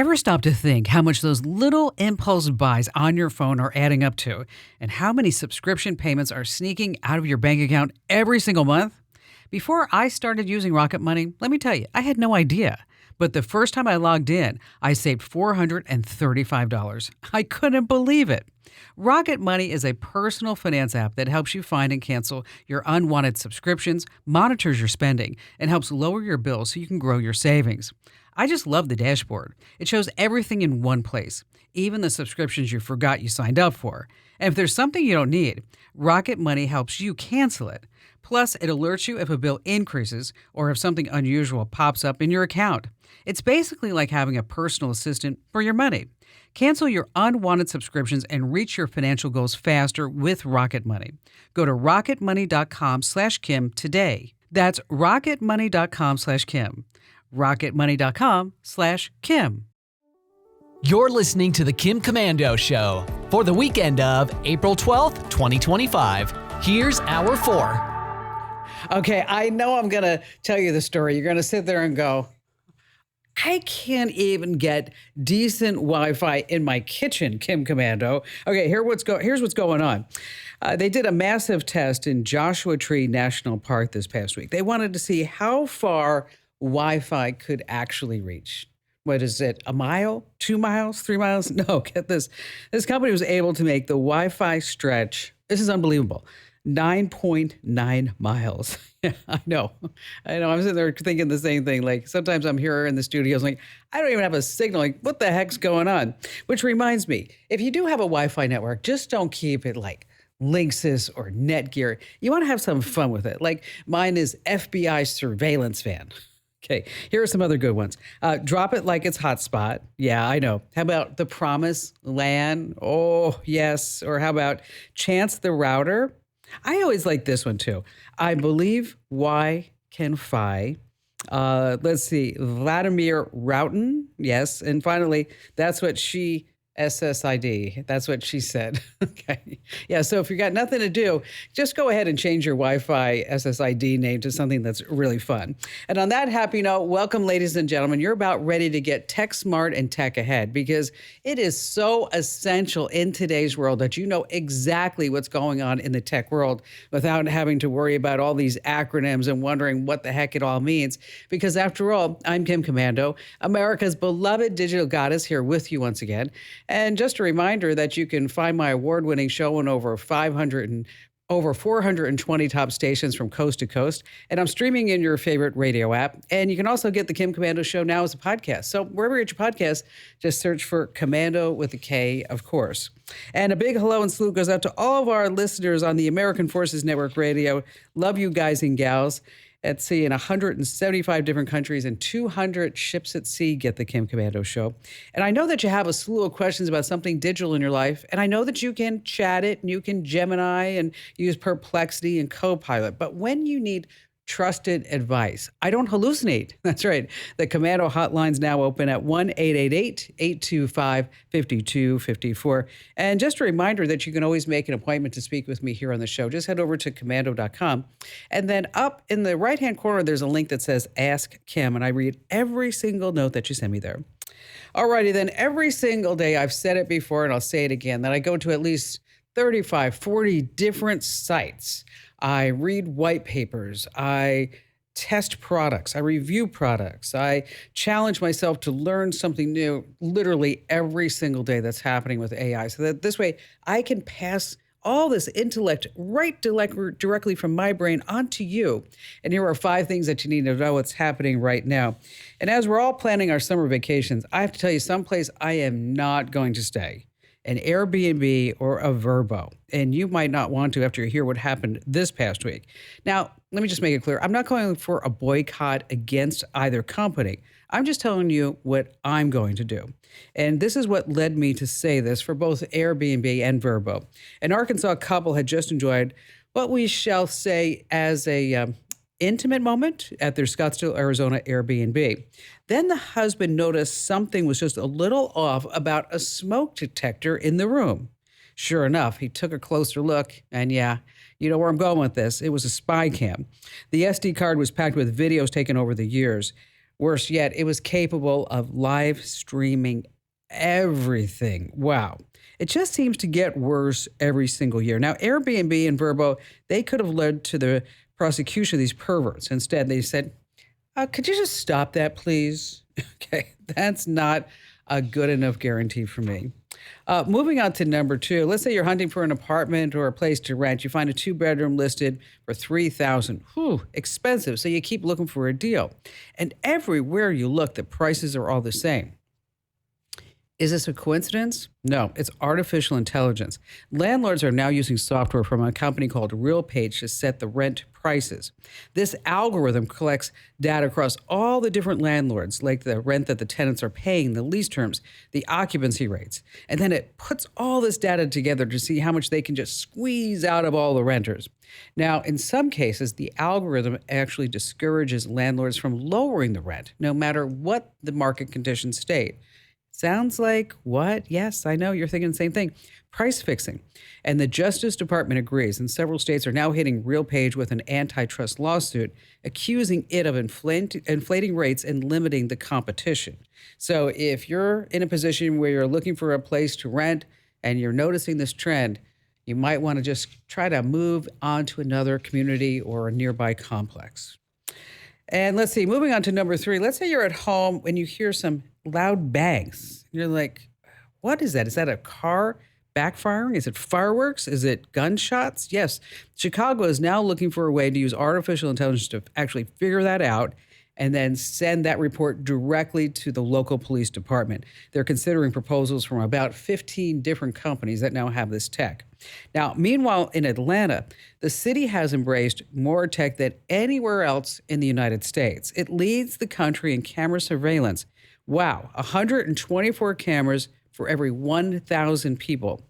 Ever stop to think how much those little impulse buys on your phone are adding up to, and how many subscription payments are sneaking out of your bank account every single month? Before I started using Rocket Money, let me tell you, I had no idea. But the first time I logged in, I saved $435. I couldn't believe it. Rocket Money is a personal finance app that helps you find and cancel your unwanted subscriptions, monitors your spending, and helps lower your bills so you can grow your savings. I just love the dashboard. It shows everything in one place, even the subscriptions you forgot you signed up for. And if there's something you don't need, Rocket Money helps you cancel it. Plus, it alerts you if a bill increases or if something unusual pops up in your account. It's basically like having a personal assistant for your money. Cancel your unwanted subscriptions and reach your financial goals faster with Rocket Money. Go to rocketmoney.com/Kim today. That's rocketmoney.com/Kim. rocketmoney.com/Kim. You're listening to The Kim Komando Show for the weekend of April 12th, 2025. Here's Hour 4. Okay, I know I'm going to tell you the story. You're going to sit there and go, I can't even get decent Wi-Fi in my kitchen, Kim Komando. Okay, here's what's going on. They did a massive test in Joshua Tree National Park this past week. They wanted to see how far Wi-Fi could actually reach. What is it, a mile, 2 miles, 3 miles? No, get this. This company was able to make the Wi-Fi stretch, this is unbelievable, 9.9 miles. Yeah, I know. I'm sitting there thinking the same thing. Like sometimes I'm here in the studios like, I don't even have a signal. Like what the heck's going on? Which reminds me, if you do have a Wi-Fi network, just don't keep it like Linksys or Netgear. You want to have some fun with it. Like mine is FBI surveillance van. Okay, here are some other good ones. Drop it like it's hotspot. Yeah, I know. How about the Promise LAN? Oh, yes. Or how about Chance the Router? I always like this one too. I believe Y can Fi. Let's see, Vladimir Routin. Yes. And finally, that's what she SSID. That's what she said. Okay. Yeah. So if you got nothing to do, just go ahead and change your Wi-Fi SSID name to something that's really fun. And on that happy note, welcome, ladies and gentlemen. You're about ready to get tech smart and tech ahead because it is so essential in today's world that you know exactly what's going on in the tech world without having to worry about all these acronyms and wondering what the heck it all means. Because after all, I'm Kim Komando, America's beloved digital goddess, here with you once again. And just a reminder that you can find my award-winning show on over 420 top stations from coast to coast. And I'm streaming in your favorite radio app. And you can also get the Kim Komando Show now as a podcast. So wherever you get your podcast, just search for Komando with a K, of course. And a big hello and salute goes out to all of our listeners on the American Forces Network Radio. Love you guys and gals. At sea in 175 different countries and 200 ships at sea get the Kim Komando Show. And I know that you have a slew of questions about something digital in your life. And I know that you can chat it and you can Gemini and use Perplexity and Copilot. But when you need trusted advice, I don't hallucinate. That's right. The Komando hotline's now open at 1-888-825-5254. And just a reminder that you can always make an appointment to speak with me here on the show. Just head over to komando.com. And then up in the right-hand corner, there's a link that says Ask Kim. And I read every single note that you send me there. Alrighty, then every single day, I've said it before and I'll say it again, that I go to at least 35, 40 different sites. I read white papers, I test products, I review products, I challenge myself to learn something new literally every single day that's happening with AI so that this way I can pass all this intellect directly from my brain onto you. And here are 5 things that you need to know what's happening right now. And as we're all planning our summer vacations, I have to tell you someplace I am not going to stay. An Airbnb or a Vrbo. And you might not want to after you hear what happened this past week. Now, let me just make it clear. I'm not going for a boycott against either company. I'm just telling you what I'm going to do. And this is what led me to say this for both Airbnb and Vrbo. An Arkansas couple had just enjoyed what we shall say as a intimate moment at their Scottsdale, Arizona Airbnb. Then the husband noticed something was just a little off about a smoke detector in the room. Sure enough, he took a closer look, and yeah, you know where I'm going with this. It was a spy cam. The SD card was packed with videos taken over the years. Worse yet, it was capable of live streaming everything. Wow. It just seems to get worse every single year. Now, Airbnb and Verbo, they could have led to the prosecution of these perverts. Instead, they said, could you just stop that, please? Okay, that's not a good enough guarantee for me. Moving on to number two, let's say you're hunting for an apartment or a place to rent. You find a two-bedroom listed for $3,000. Whew, expensive. So you keep looking for a deal, and everywhere you look, the prices are all the same. Is this a coincidence? No, it's artificial intelligence. Landlords are now using software from a company called RealPage to set the rent prices. This algorithm collects data across all the different landlords, like the rent that the tenants are paying, the lease terms, the occupancy rates. And then it puts all this data together to see how much they can just squeeze out of all the renters. Now, in some cases, the algorithm actually discourages landlords from lowering the rent, no matter what the market conditions state. Sounds like what? Yes, I know you're thinking the same thing. Price fixing. And the Justice Department agrees, and several states are now hitting RealPage with an antitrust lawsuit accusing it of inflating rates and limiting the competition. So if you're in a position where you're looking for a place to rent and you're noticing this trend, you might want to just try to move on to another community or a nearby complex. And let's see, moving on to number three, let's say you're at home and you hear some loud bangs. You're like, what is that? Is that a car backfiring? Is it fireworks? Is it gunshots? Yes. Chicago is now looking for a way to use artificial intelligence to actually figure that out and then send that report directly to the local police department. They're considering proposals from about 15 different companies that now have this tech. Now, meanwhile, in Atlanta, the city has embraced more tech than anywhere else in the United States. It leads the country in camera surveillance. Wow, 124 cameras for every 1,000 people.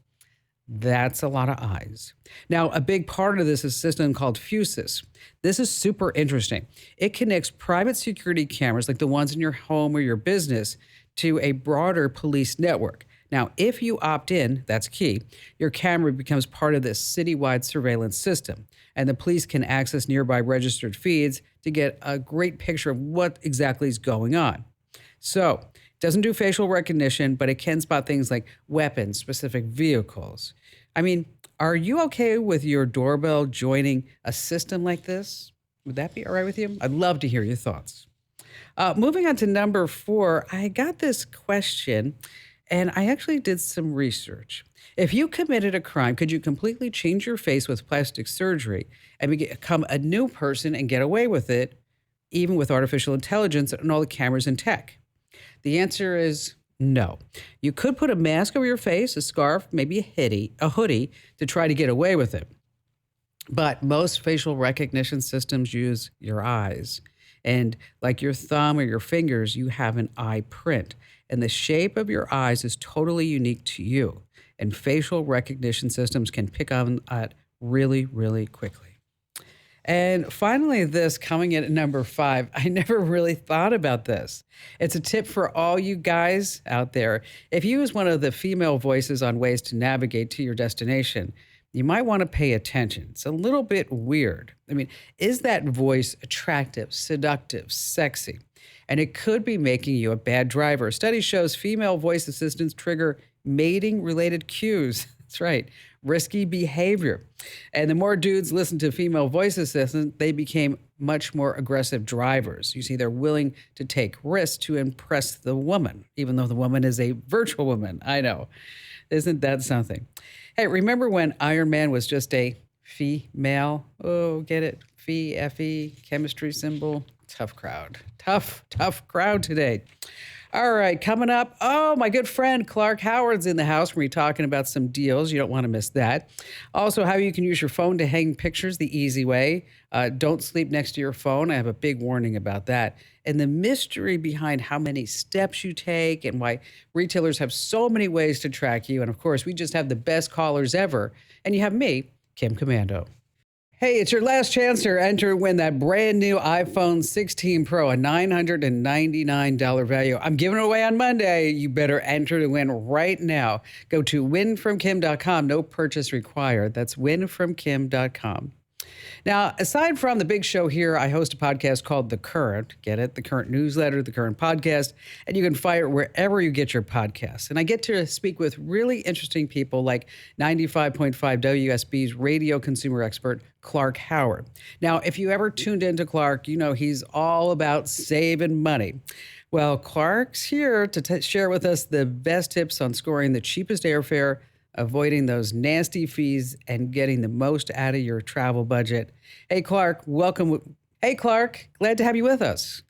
That's a lot of eyes. Now, a big part of this is a system called Fusus. This is super interesting. It connects private security cameras like the ones in your home or your business to a broader police network. Now, if you opt in, that's key, your camera becomes part of this citywide surveillance system, and the police can access nearby registered feeds to get a great picture of what exactly is going on. So, it doesn't do facial recognition, but it can spot things like weapons, specific vehicles. I mean, are you okay with your doorbell joining a system like this? Would that be all right with you? I'd love to hear your thoughts. Moving on to number four, I got this question, and I actually did some research. If you committed a crime, could you completely change your face with plastic surgery and become a new person and get away with it, even with artificial intelligence and all the cameras and tech? The answer is no. You could put a mask over your face, a scarf, maybe a hoodie to try to get away with it. But most facial recognition systems use your eyes. And like your thumb or your fingers, you have an eye print. And the shape of your eyes is totally unique to you. And facial recognition systems can pick on it really, really quickly. And finally, this coming in at number five, I never really thought about this. It's a tip for all you guys out there. If you use one of the female voices on ways to navigate to your destination, you might want to pay attention. It's a little bit weird. I mean, is that voice attractive, seductive, sexy? And it could be making you a bad driver. A study shows female voice assistants trigger mating-related cues. That's right. Risky behavior. And the more dudes listen to female voice assistants, they became much more aggressive drivers. You see, they're willing to take risks to impress the woman, even though the woman is a virtual woman. I know. Isn't that something? Hey, remember when Iron Man was just a female? Oh, get it? Phi, Fe, chemistry symbol. Tough crowd. Tough crowd today. All right, coming up, my good friend Clark Howard's in the house. We're talking about some deals. You don't want to miss that. Also, how you can use your phone to hang pictures the easy way. Don't sleep next to your phone. I have a big warning about that. And the mystery behind how many steps you take and why retailers have so many ways to track you. And of course, we just have the best callers ever. And you have me, Kim Commando. Hey, it's your last chance to enter win that brand new iPhone 16 Pro, a $999 value. I'm giving it away on Monday. You better enter to win right now. Go to winfromkim.com. No purchase required. That's winfromkim.com. Now, aside from the big show here, I host a podcast called The Current. Get it? The Current newsletter, The Current podcast. And you can find it wherever you get your podcasts. And I get to speak with really interesting people like 95.5 WSB's radio consumer expert, Clark Howard. Now, if you ever tuned into Clark, you know he's all about saving money. Well, Clark's here to share with us the best tips on scoring the cheapest airfare, avoiding those nasty fees, and getting the most out of your travel budget. Hey, Clark, welcome. Hey, Clark, glad to have you with us.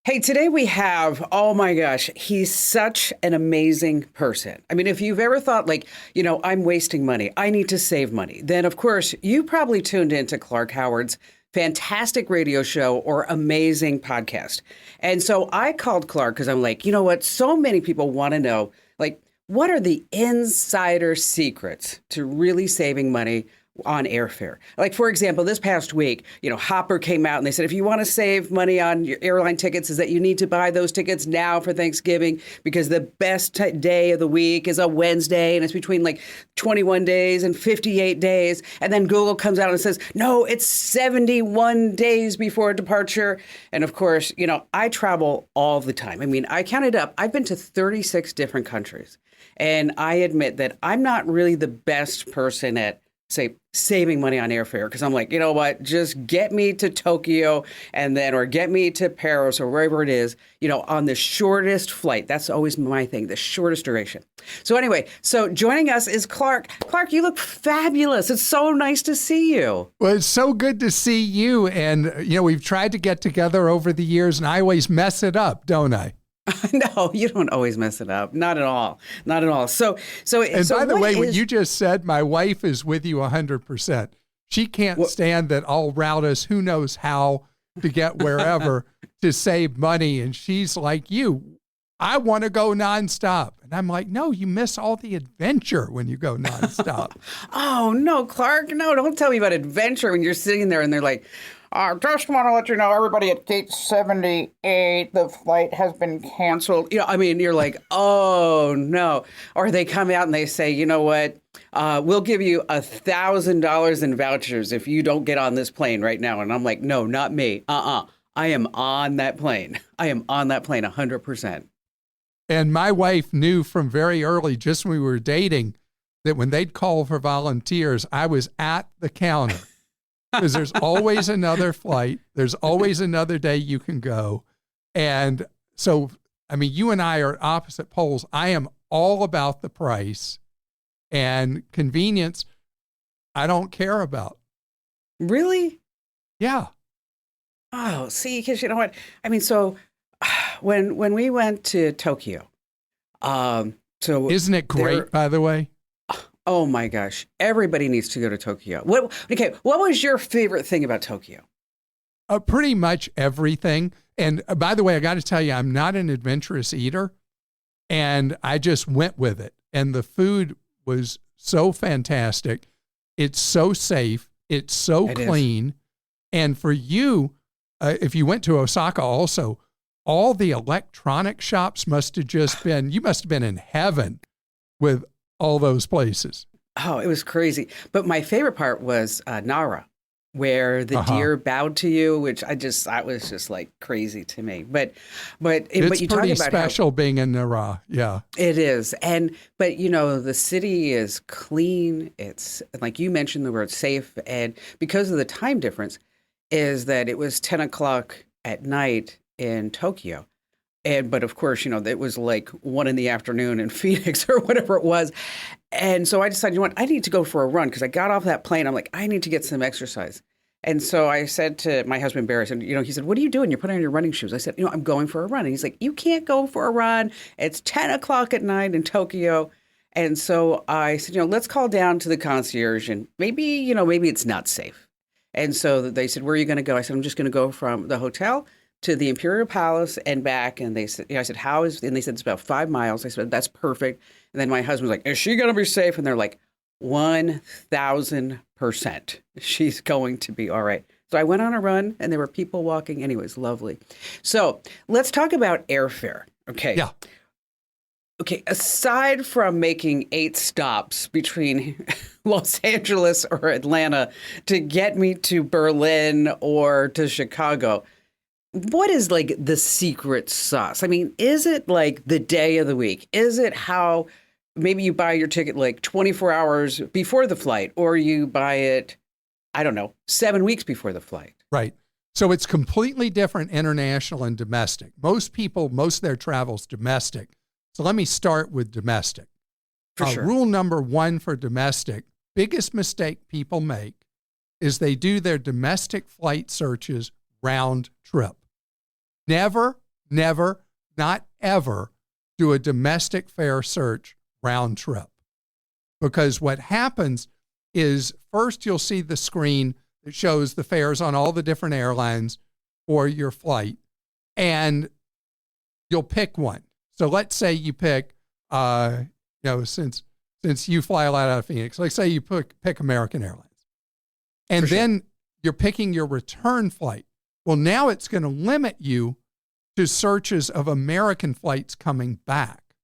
Hey, today we have, oh my gosh, he's such an amazing person. I mean, if you've ever thought like, I'm wasting money, I need to save money, then of course you probably tuned into Clark Howard's fantastic radio show or amazing podcast. And so I called Clark because I'm like, you know what? So many people want to know, like, what are the insider secrets to really saving money on airfare? Like, for example, this past week, Hopper came out and they said, if you want to save money on your airline tickets, is that you need to buy those tickets now for Thanksgiving because the best day of the week is a Wednesday and it's between like 21 days and 58 days. And then Google comes out and says, no, it's 71 days before departure. And of course, I travel all the time. I mean, I counted up, I've been to 36 different countries. And I admit that I'm not really the best person at, say, saving money on airfare because I'm like, you know what, just get me to Tokyo or get me to Paris or wherever it is, on the shortest flight. That's always my thing, the shortest duration. So anyway, joining us is Clark. Clark, you look fabulous. It's so nice to see you. Well, it's so good to see you. And, we've tried to get together over the years and I always mess it up, don't I? No, you don't always mess it up. Not at all. Not at all. And by the way, what you just said, my wife is with you 100%. She can't stand that I'll route us who knows how to get wherever to save money. And she's like, I want to go nonstop. And I'm like, no, you miss all the adventure when you go nonstop. Oh, no, Clark. No, don't tell me about adventure when you're sitting there and they're like, I just want to let you know, everybody at gate 78, the flight has been canceled. You're like, oh, no. Or they come out and they say, you know what? We'll give you $1,000 in vouchers if you don't get on this plane right now. And I'm like, no, not me. I am on that plane. I am on that plane 100%. And my wife knew from very early, just when we were dating, that when they'd call for volunteers, I was at the counter. Because there's always another flight. There's always another day you can go. And so, you and I are opposite poles. I am all about the price and convenience. I don't care about. Really? Yeah. Oh, see, because you know what? When we went to Tokyo, isn't it great, by the way? Oh my gosh. Everybody needs to go to Tokyo. What was your favorite thing about Tokyo? Pretty much everything. And by the way, I got to tell you, I'm not an adventurous eater and I just went with it. And the food was so fantastic. It's so safe. It's so clean. And for you, if you went to Osaka also, all the electronic shops must have you must have been in heaven with all those places. Oh, it was crazy. But my favorite part was Nara, where the deer bowed to you, which that was just like crazy to me. But it's you pretty talk about special being in Nara. Yeah, it is. But the city is clean. It's like you mentioned the word safe. And because of the time difference is that it was 10 o'clock at night in Tokyo. But of course, it was like 1 PM in Phoenix or whatever it was. And so I decided, I need to go for a run because I got off that plane. I'm like, I need to get some exercise. And so I said to my husband, Barry, he said, what are you doing? You're putting on your running shoes. I said, I'm going for a run. And he's like, you can't go for a run. It's 10 o'clock at night in Tokyo. And so I said, let's call down to the concierge and maybe it's not safe. And so they said, where are you going to go? I said, I'm just going to go from the hotel to the Imperial Palace and back. And they said, I said, and they said, it's about 5 miles. I said, that's perfect. And then my husband was like, is she going to be safe? And they're like, 1,000%. She's going to be all right. So I went on a run and there were people walking. Anyways, lovely. So let's talk about airfare. Okay. Yeah. Okay, aside from making 8 stops between Los Angeles or Atlanta to get me to Berlin or to Chicago, what is like the secret sauce? I mean, is it like the day of the week? Is it how maybe you buy your ticket like 24 hours before the flight, or you buy it, I don't know, 7 weeks before the flight? Right. So it's completely different international and domestic. Most people, most of their travel's domestic. So let me start with domestic. For sure. Rule number 1 for domestic, biggest mistake people make is they do their domestic flight searches round trip. Never, not ever do a domestic fare search round trip. Because what happens is first you'll see the screen that shows the fares on all the different airlines for your flight, and you'll pick one. So let's say you pick, since you fly a lot out of Phoenix, let's say you pick American Airlines. And then you're picking your return flight. Well, now it's going to limit you to searches of American flights coming back.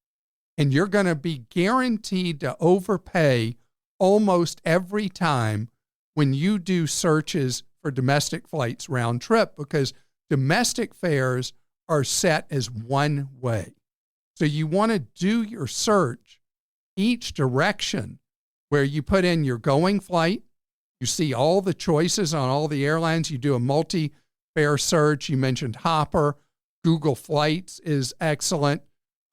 And you're going to be guaranteed to overpay almost every time when you do searches for domestic flights round trip, because domestic fares are set as one way. So you want to do your search each direction where you put in your going flight. You see all the choices on all the airlines. You do a multi-fare search. You mentioned Hopper. Google Flights is excellent.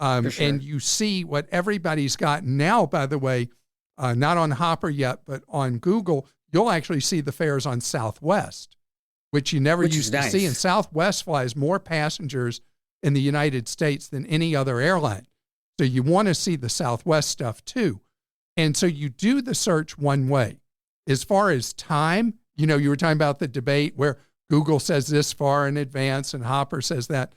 And you see what everybody's got now, by the way, not on Hopper yet, but on Google, you'll actually see the fares on Southwest, which you never used to see. And Southwest flies more passengers in the United States than any other airline. So you want to see the Southwest stuff too. And so you do the search one way. As far as time, you were talking about the debate where Google says this far in advance and Hopper says that.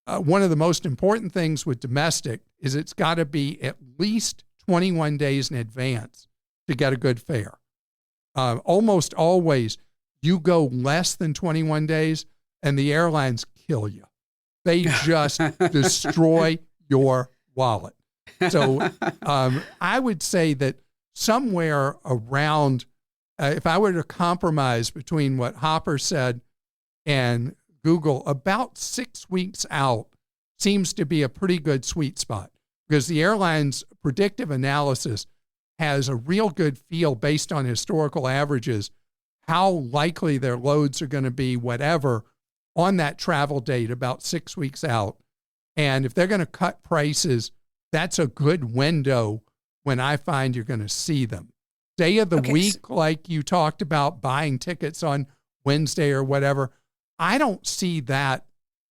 One of the most important things with domestic is it's got to be at least 21 days in advance to get a good fare. Almost always, you go less than 21 days and the airlines kill you. They just destroy your wallet. So I would say that somewhere around, if I were to compromise between what Hopper said and Google, about 6 weeks out seems to be a pretty good sweet spot, because the airline's predictive analysis has a real good feel based on historical averages, how likely their loads are going to be, whatever, on that travel date about 6 weeks out. And if they're going to cut prices, that's a good window when I find you're going to see them. Day of the week, like you talked about, buying tickets on Wednesday or whatever, I don't see that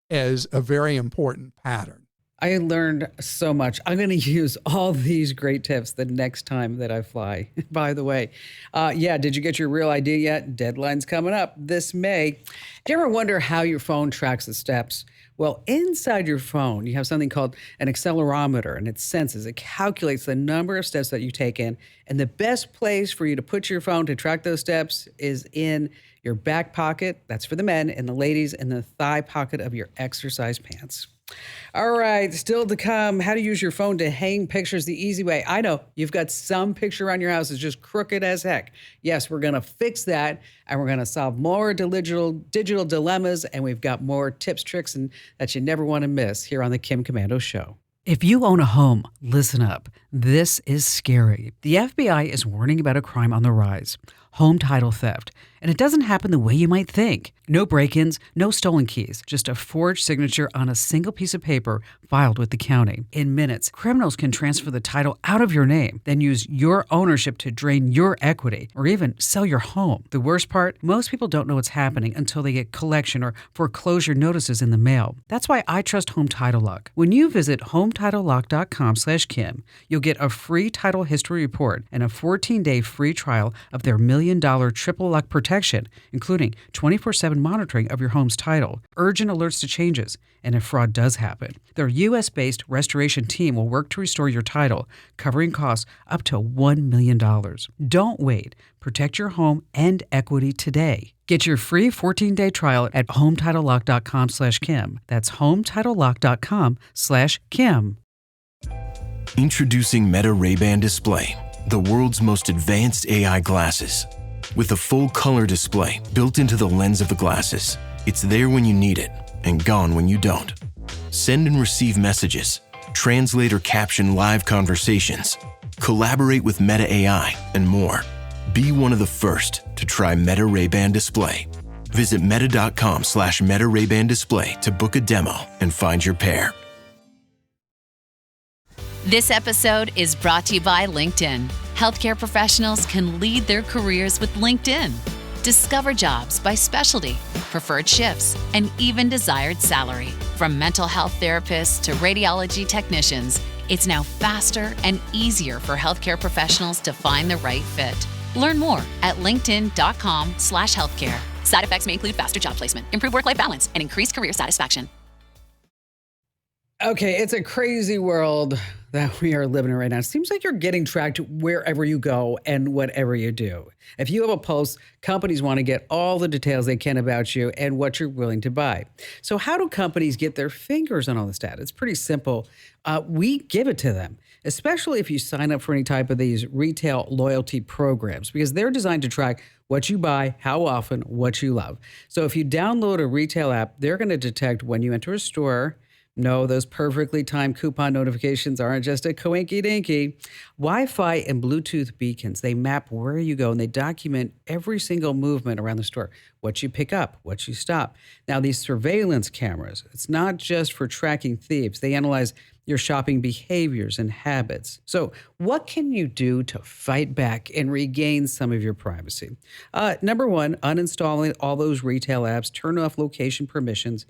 as a very important pattern. I learned so much. I'm going to use all these great tips the next time that I fly. By the way, did you get your real ID yet? Deadline's coming up this May. Do you ever wonder how your phone tracks the steps? Well, inside your phone, you have something called an accelerometer, and it senses, it calculates the number of steps that you take in. And the best place for you to put your phone to track those steps is in your back pocket. That's for the men, and the ladies in the thigh pocket of your exercise pants. All right, still to come, how to use your phone to hang pictures the easy way. I know you've got some picture around your house that's just crooked as heck. Yes, we're going to fix that, and we're going to solve more digital dilemmas, and we've got more tips, tricks, and that you never want to miss here on the Kim Komando Show. If you own a home, listen up. This is scary. The FBI is warning about a crime on the rise: home title theft. And it doesn't happen the way you might think. No break-ins, no stolen keys, just a forged signature on a single piece of paper filed with the county. In minutes, criminals can transfer the title out of your name, then use your ownership to drain your equity or even sell your home. The worst part, most people don't know what's happening until they get collection or foreclosure notices in the mail. That's why I trust Home Title Lock. When you visit HometitleLock.com/Kim, you'll get a free title history report and a 14-day free trial of their $1 million triple lock protection, including 24/7 monitoring of your home's title, urgent alerts to changes, and if fraud does happen. Their U.S.-based restoration team will work to restore your title, covering costs up to $1 million. Don't wait. Protect your home and equity today. Get your free 14-day trial at HometitleLock.com/Kim. That's HometitleLock.com/Kim. Introducing Meta Ray-Ban Display, the world's most advanced AI glasses. With a full color display built into the lens of the glasses, it's there when you need it and gone when you don't. Send and receive messages, translate or caption live conversations, collaborate with Meta AI, and more. Be one of the first to try Meta Ray-Ban Display. Visit meta.com/Meta Ray-Ban Display to book a demo and find your pair. This episode is brought to you by LinkedIn. Healthcare professionals can lead their careers with LinkedIn. Discover jobs by specialty, preferred shifts, and even desired salary. From mental health therapists to radiology technicians, it's now faster and easier for healthcare professionals to find the right fit. Learn more at linkedin.com/healthcare. Side effects may include faster job placement, improved work-life balance, and increased career satisfaction. Okay, it's a crazy world that we are living in right now. It seems like you're getting tracked wherever you go and whatever you do. If you have a post, companies want to get all the details they can about you and what you're willing to buy. So how do companies get their fingers on all this data? It's pretty simple. We give it to them, especially if you sign up for any type of these retail loyalty programs, because they're designed to track what you buy, how often, what you love. So if you download a retail app, they're going to detect when you enter a store. No, those perfectly timed coupon notifications aren't just a coinky-dinky. Wi-Fi and Bluetooth beacons, they map where you go and they document every single movement around the store, what you pick up, what you stop. Now, these surveillance cameras, it's not just for tracking thieves. They analyze your shopping behaviors and habits. So what can you do to fight back and regain some of your privacy? Number one, uninstalling all those retail apps, turn off location permissions,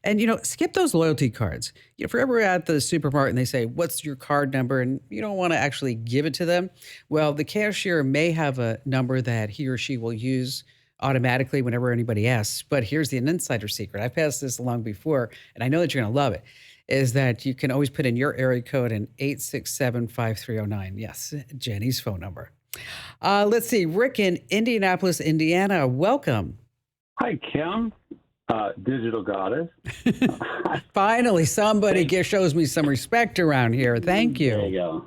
and, skip those loyalty cards. If you're ever at the supermarket and they say, what's your card number? And you don't want to actually give it to them. Well, the cashier may have a number that he or she will use automatically whenever anybody asks. But here's an insider secret. I've passed this along before, and I know that you're going to love it, is that you can always put in your area code in 867-5309. Yes, Jenny's phone number. Let's see. Rick in Indianapolis, Indiana. Welcome. Hi, Kim. Digital goddess. Finally, somebody shows me some respect around here. Thank you. There you go.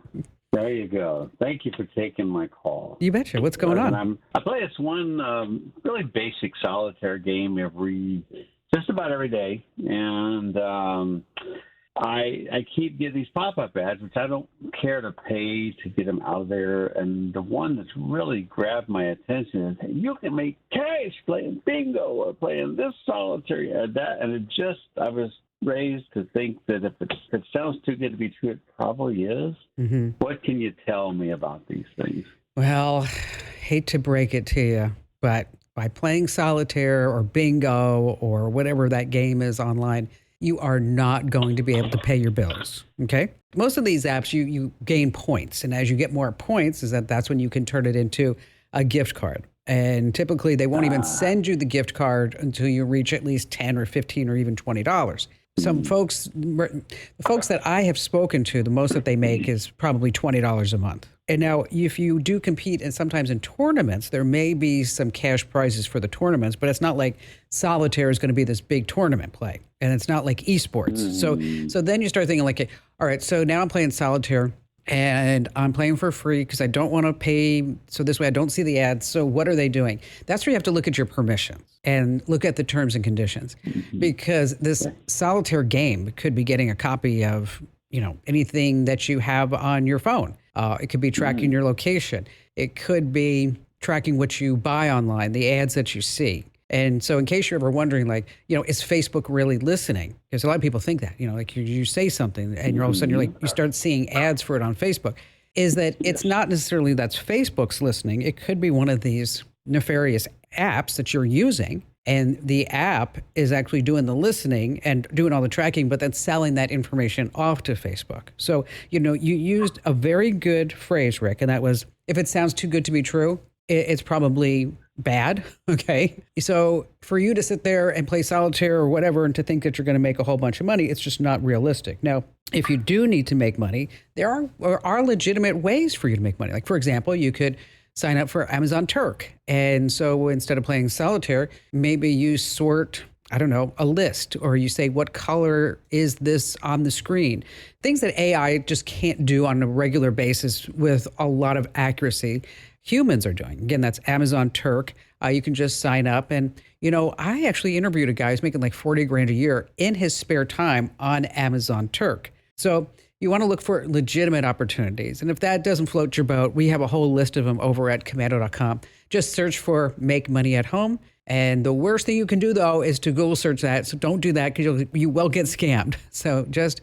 There you go. Thank you for taking my call. You betcha. What's going on? I play this one really basic solitaire game just about every day, and I keep getting these pop-up ads, which I don't care to pay to get them out of there. And the one that's really grabbed my attention is, you can make cash playing bingo or playing this solitaire ad, that. And I was raised to think that if it sounds too good to be true, it probably is. Mm-hmm. What can you tell me about these things? Well, hate to break it to you, but by playing solitaire or bingo or whatever that game is online, you are not going to be able to pay your bills, okay? Most of these apps, you gain points. And as you get more points, that's when you can turn it into a gift card. And typically, they won't even send you the gift card until you reach at least $10 or $15 or even $20. Some folks, the folks that I have spoken to, the most that they make is probably $20 a month. And now, if you do compete, and sometimes in tournaments, there may be some cash prizes for the tournaments, but it's not like solitaire is going to be this big tournament play. And it's not like esports. So then you start thinking like, all right, so now I'm playing solitaire and I'm playing for free because I don't want to pay. So this way I don't see the ads. So what are they doing? That's where you have to look at your permissions and look at the terms and conditions, because this solitaire game could be getting a copy of, anything that you have on your phone. It could be tracking your location. It could be tracking what you buy online, the ads that you see. And so in case you're ever wondering, is Facebook really listening? Because a lot of people think that, you say something and all of a sudden you start seeing ads for it on Facebook. Is that it's not necessarily that's Facebook's listening. It could be one of these nefarious apps that you're using. And the app is actually doing the listening and doing all the tracking, but then selling that information off to Facebook. So, you used a very good phrase, Rick, and that was, if it sounds too good to be true, it's probably bad. Okay. So for you to sit there and play solitaire or whatever and to think that you're going to make a whole bunch of money, it's just not realistic. Now, if you do need to make money, there are legitimate ways for you to make money. Like, for example, you could sign up for Amazon Turk. And so instead of playing solitaire, maybe you sort I don't know, a list, or you say, what color is this on the screen? Things that AI just can't do on a regular basis with a lot of accuracy. Humans are doing. Again, that's Amazon Turk. You can just sign up. And, I actually interviewed a guy who's making like 40 grand a year in his spare time on Amazon Turk. So you want to look for legitimate opportunities. And if that doesn't float your boat, we have a whole list of them over at commando.com. Just search for Make Money at Home. And the worst thing you can do, though, is to Google search that. So don't do that because you will get scammed. So just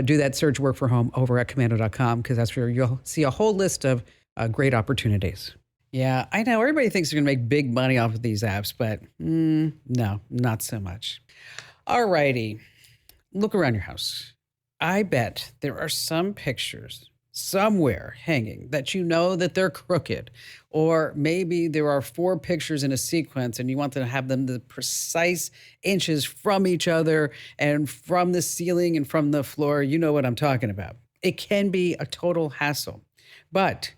do that search work for home over at commando.com, because that's where you'll see a whole list of great opportunities. Yeah, I know. Everybody thinks they're going to make big money off of these apps, but no, not so much. All righty. Look around your house. I bet there are some pictures somewhere hanging that that they're crooked. Or maybe there are 4 pictures in a sequence and you want to have them the precise inches from each other and from the ceiling and from the floor. You know what I'm talking about. It can be a total hassle. But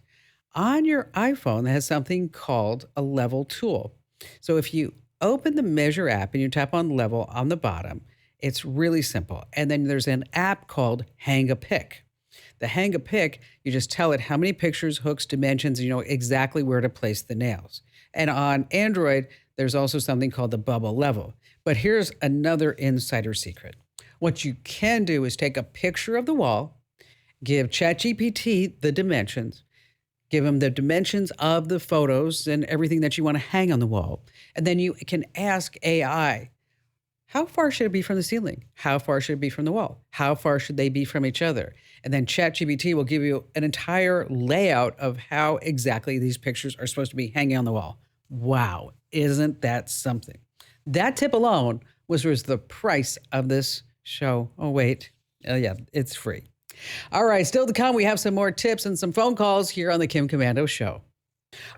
on your iPhone, it has something called a level tool. So if you open the Measure app and you tap on level on the bottom, it's really simple. And then there's an app called Hang a Pic. The Hang a Pic, you just tell it how many pictures, hooks, dimensions, and you know exactly where to place the nails. And on Android, there's also something called the bubble level. But here's another insider secret. What you can do is take a picture of the wall, give ChatGPT the dimensions, give them the dimensions of the photos and everything that you want to hang on the wall. And then you can ask AI, how far should it be from the ceiling? How far should it be from the wall? How far should they be from each other? And then ChatGPT will give you an entire layout of how exactly these pictures are supposed to be hanging on the wall. Wow, isn't that something? That tip alone was the price of this show. Oh, wait. Yeah, it's free. All right, still to come, we have some more tips and some phone calls here on the Kim Commando Show.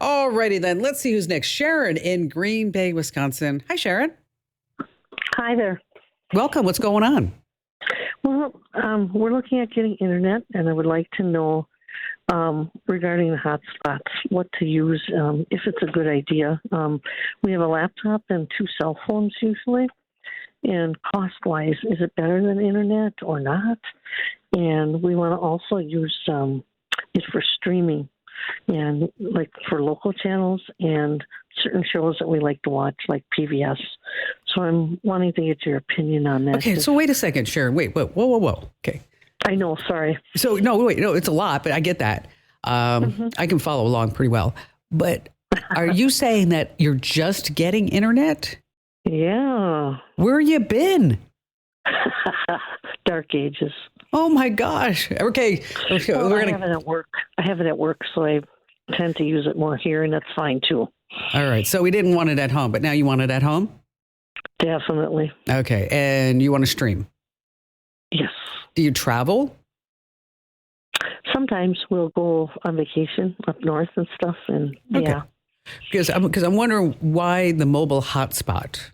All righty then, let's see who's next. Sharon in Green Bay, Wisconsin. Hi, Sharon. Hi there. Welcome. What's going on? Well, we're looking at getting internet, and I would like to know regarding the hotspots, what to use, if it's a good idea. We have a laptop and 2 cell phones usually, and cost-wise, is it better than internet or not? And we want to also use it for streaming, and like for local channels and certain shows that we like to watch, like PBS. So I'm wanting to get your opinion on that. Okay, so wait a second, Sharon. Wait, whoa. Okay. I know, sorry. So, no, it's a lot, but I get that. I can follow along pretty well. But are you saying that you're just getting internet? Yeah. Where you been? Dark ages. Oh, my gosh. Okay. Well, I have it at work. So I tend to use it more here, and that's fine, too. All right. So we didn't want it at home, but now you want it at home? Definitely. Okay. And you want to stream? Yes. Do you travel? Sometimes we'll go on vacation up north and stuff, and okay. Yeah. Because I'm wondering why the mobile hotspot.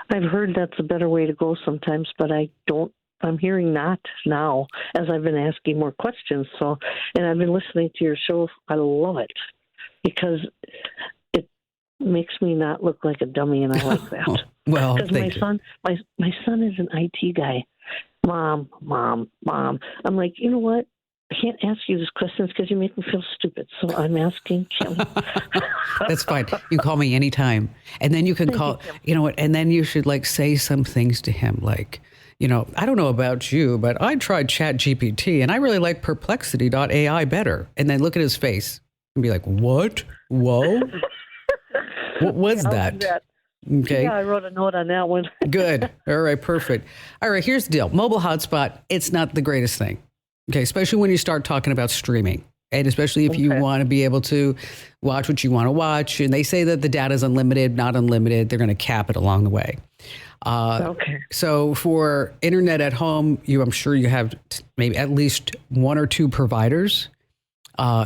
I've heard that's a better way to go sometimes, but I'm hearing not now as I've been asking more questions. So, and I've been listening to your show. I love it because it makes me not look like a dummy, and I like that. Well, because my son is an IT guy. Mom. I'm like, you know what? I can't ask you these questions because you make me feel stupid. So I'm asking Kim. That's fine. You can call me anytime. And then you can call, you know what? And then you should say some things to him. Like, I don't know about you, but I tried ChatGPT and I really like perplexity.ai better. And then look at his face and be like, what? Whoa. What was that? Okay. Yeah, I wrote a note on that one. Good. All right. Perfect. All right. Here's the deal. Mobile hotspot. It's not the greatest thing. Okay, especially when you start talking about streaming, and especially if you want to be able to watch what you want to watch. And they say that the data is unlimited, not unlimited. They're going to cap it along the way. So for internet at home, I'm sure you have maybe at least 1 or 2 providers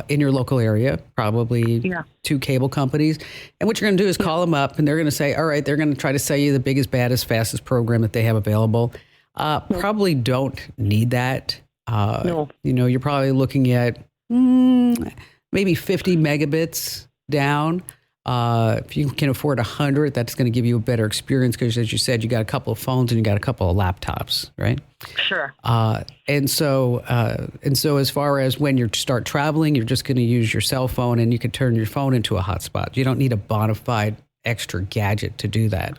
in your local area, probably 2 cable companies. And what you're going to do is call them up, and they're going to say, all right, they're going to try to sell you the biggest, baddest, fastest program that they have available. Probably don't need that. No. You're probably looking at maybe 50 megabits down If you can afford 100, that's going to give you a better experience because, as you said, you got a couple of phones and you got a couple of laptops, right? Sure. And so as far as when you start traveling, you're just going to use your cell phone, and you can turn your phone into a hotspot. You don't need a bona fide extra gadget to do that.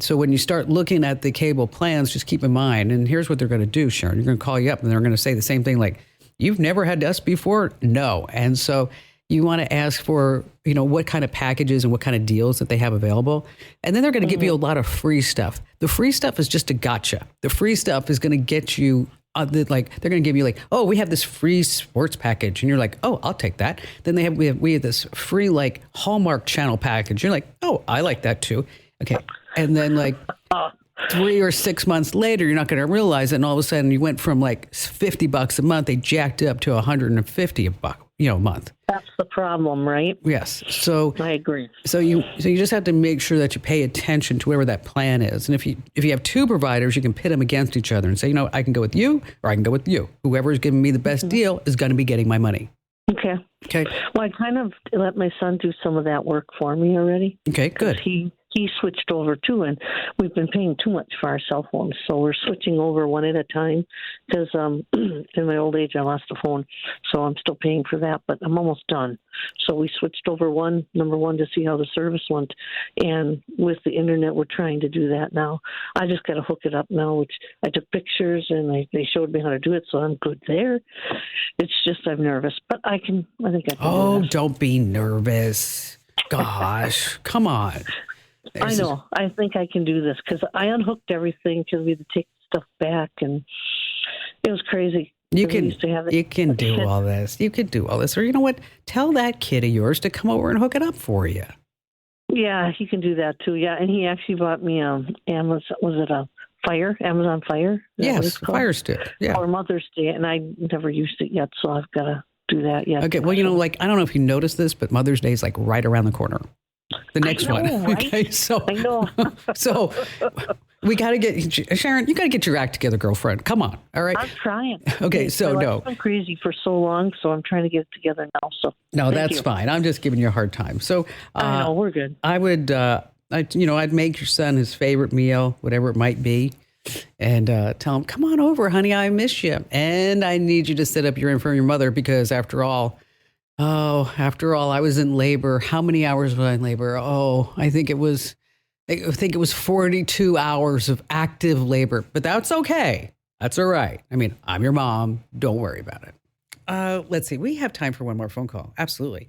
So when you start looking at the cable plans, just keep in mind, and here's what they're going to do, Sharon. You're going to call you up, and they're going to say the same thing, like, "You've never had us before?" No. And so you want to ask for, what kind of packages and what kind of deals that they have available. And then they're going to give you a lot of free stuff. The free stuff is just a gotcha. The free stuff is going to get you, they're going to give you like, "Oh, we have this free sports package." And you're like, "Oh, I'll take that." Then we have this free like Hallmark channel package. You're like, "Oh, I like that too." Okay. And then like 3 or 6 months later, you're not going to realize it. And all of a sudden you went from like $50 a month. They jacked up to $150 a month. That's the problem, right? Yes. So I agree. So you just have to make sure that you pay attention to whatever that plan is. And if you have two providers, you can pit them against each other and say, I can go with you or I can go with you. Whoever is giving me the best deal is going to be getting my money. Okay. Okay. Well, I kind of let my son do some of that work for me already. Okay, good. He switched over too, and we've been paying too much for our cell phones, so we're switching over one at a time. Because in my old age, I lost a phone, so I'm still paying for that, but I'm almost done. So we switched over number one, to see how the service went, and with the internet, we're trying to do that now. I just got to hook it up now, which I took pictures and they showed me how to do it, so I'm good there. It's just I'm nervous, but I think I can. Oh, do this. don't be nervous. Gosh, come on. I know. I think I can do this because I unhooked everything because we had to take stuff back, and it was crazy. You can do all this. You could do all this. Or you know what? Tell that kid of yours to come over and hook it up for you. Yeah, he can do that too. Yeah, and he actually bought me Amazon. Was it a Fire? Amazon Fire? Yes, Fire Stick. Yeah. For Mother's Day, and I never used it yet, so I've got to do that yet. Okay. Well, I don't know if you noticed this, but Mother's Day is like right around the corner. The next one. Right? Okay. So I know. So we got to get Sharon. You got to get your act together, girlfriend. Come on. All right. I'm trying. Okay. So no. I've been crazy for so long, so I'm trying to get it together now. So no, that's fine. I'm just giving you a hard time. So I know we're good. I would, I'd make your son his favorite meal, whatever it might be, and tell him, "Come on over, honey. I miss you, and I need you to sit up. You're in for your mother because after all, I was in labor. How many hours was I in labor? Oh, I think it was 42 hours of active labor, but that's okay. That's all right. I mean, I'm your mom. Don't worry about it." Let's see. We have time for one more phone call. Absolutely.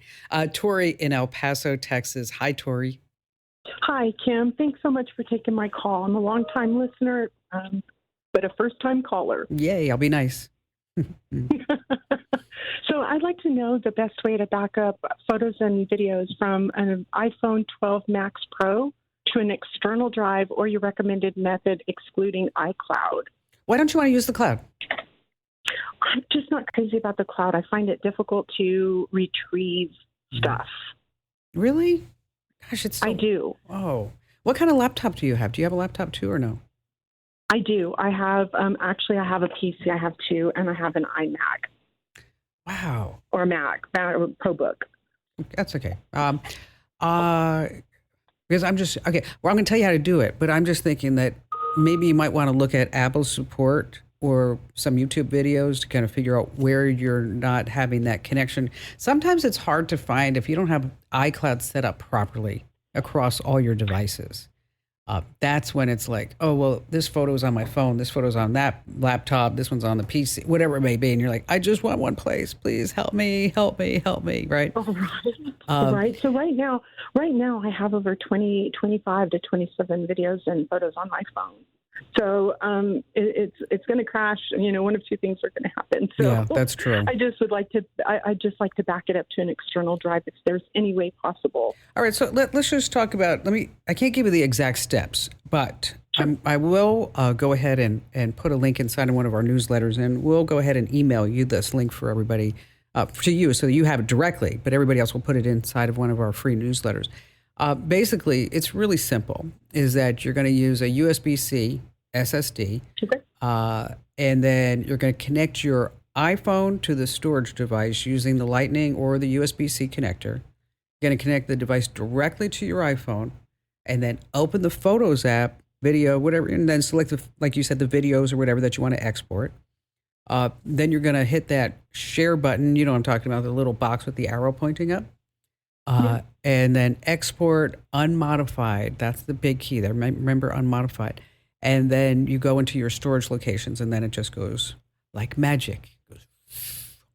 Tori in El Paso, Texas. Hi, Tori. Hi, Kim. Thanks so much for taking my call. I'm a long-time listener, but a first-time caller. Yay, I'll be nice. So I'd like to know the best way to back up photos and videos from an iPhone 12 Max Pro to an external drive, or your recommended method excluding iCloud. Why don't you want to use the cloud? I'm just not crazy about the cloud. I find it difficult to retrieve stuff. Really? Gosh, it's so... I do. Oh. What kind of laptop do you have? Do you have a laptop too or no? I do. I have, actually, I have a PC. I have two, and I have an iMac. Wow. Or a Mac, or ProBook. That's okay. Because I'm just, okay, well, I'm going to tell you how to do it, but I'm just thinking that maybe you might want to look at Apple's support or some YouTube videos to kind of figure out where you're not having that connection. Sometimes it's hard to find if you don't have iCloud set up properly across all your devices. That's when it's like, oh, well, this photo's on my phone, this photo's on that laptop, this one's on the PC, whatever it may be. And you're like, I just want one place. Please help me, right? Right. So right now I have over 25 to 27 videos and photos on my phone. So it's going to crash. One of two things are going to happen. So yeah, that's true. I just would like to back it up to an external drive if there's any way possible. All right. So let's just talk about. I can't give you the exact steps, but I will go ahead and put a link inside of one of our newsletters, and we'll go ahead and email you this link for everybody to you, so that you have it directly. But everybody else will put it inside of one of our free newsletters. Basically, it's really simple, is that you're going to use a USB-C SSD, and then you're going to connect your iPhone to the storage device using the Lightning or the USB-C connector. You're going to connect the device directly to your iPhone, and then open the Photos app, video, whatever, and then select, like you said, the videos or whatever that you want to export. Then you're going to hit that share button. You know what I'm talking about, the little box with the arrow pointing up. And then export unmodified. That's the big key there. Remember, unmodified. And then you go into your storage locations, and then it just goes like magic. It goes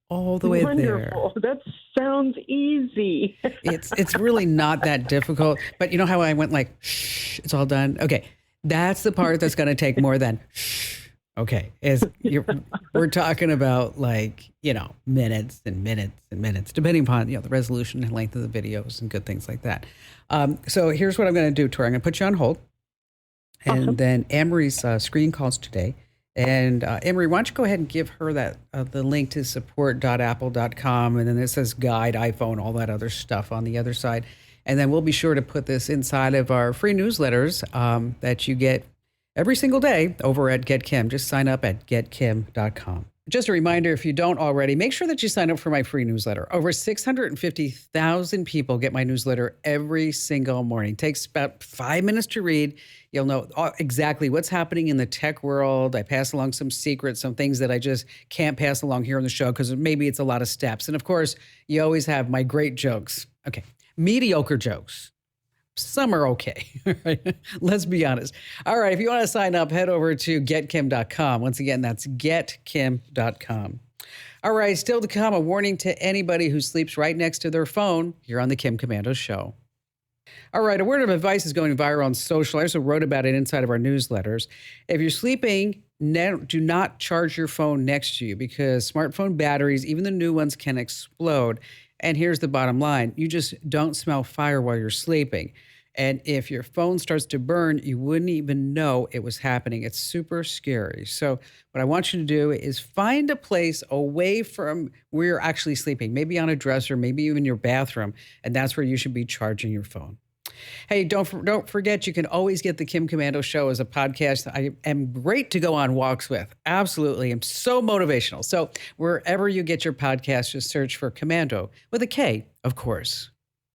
all the way there. Wonderful. That sounds easy. It's really not that difficult. But you know how I went like, shh, it's all done? Okay. That's the part that's going to take more than shh. Okay. We're talking about like, minutes and minutes and minutes, depending upon, the resolution and length of the videos and good things like that. So here's what I'm going to do, Tori. I'm going to put you on hold. And Awesome. then Amory's screen calls today. And Amory, why don't you go ahead and give her that the link to support.apple.com. And then it says guide, iPhone, all that other stuff on the other side. And then we'll be sure to put this inside of our free newsletters that you get every single day over at Get Kim. Just sign up at getkim.com. Just a reminder, if you don't already, make sure that you sign up for my free newsletter. Over 650,000 people get my newsletter every single morning. It takes about 5 minutes to read. You'll know exactly what's happening in the tech world. I pass along some secrets, some things that I just can't pass along here on the show because maybe it's a lot of steps. And of course, you always have my great jokes. Okay, mediocre jokes. Some are okay. Let's be honest. All right. If you want to sign up, head over to getkim.com. Once again, that's getkim.com. All right. Still to come, a warning to anybody who sleeps right next to their phone here on the Kim Komando Show. All right. A word of advice is going viral on social. I also wrote about it inside of our newsletters. If you're sleeping, do not charge your phone next to you because smartphone batteries, even the new ones, can explode. And here's the bottom line. You just don't smell fire while you're sleeping. And if your phone starts to burn, you wouldn't even know it was happening. It's super scary. So what I want you to do is find a place away from where you're actually sleeping, maybe on a dresser, maybe even your bathroom. And that's where you should be charging your phone. Hey, don't forget, you can always get the Kim Komando Show as a podcast. I am great to go on walks with. Absolutely. I'm so motivational. So wherever you get your podcast, just search for Komando with a K, of course.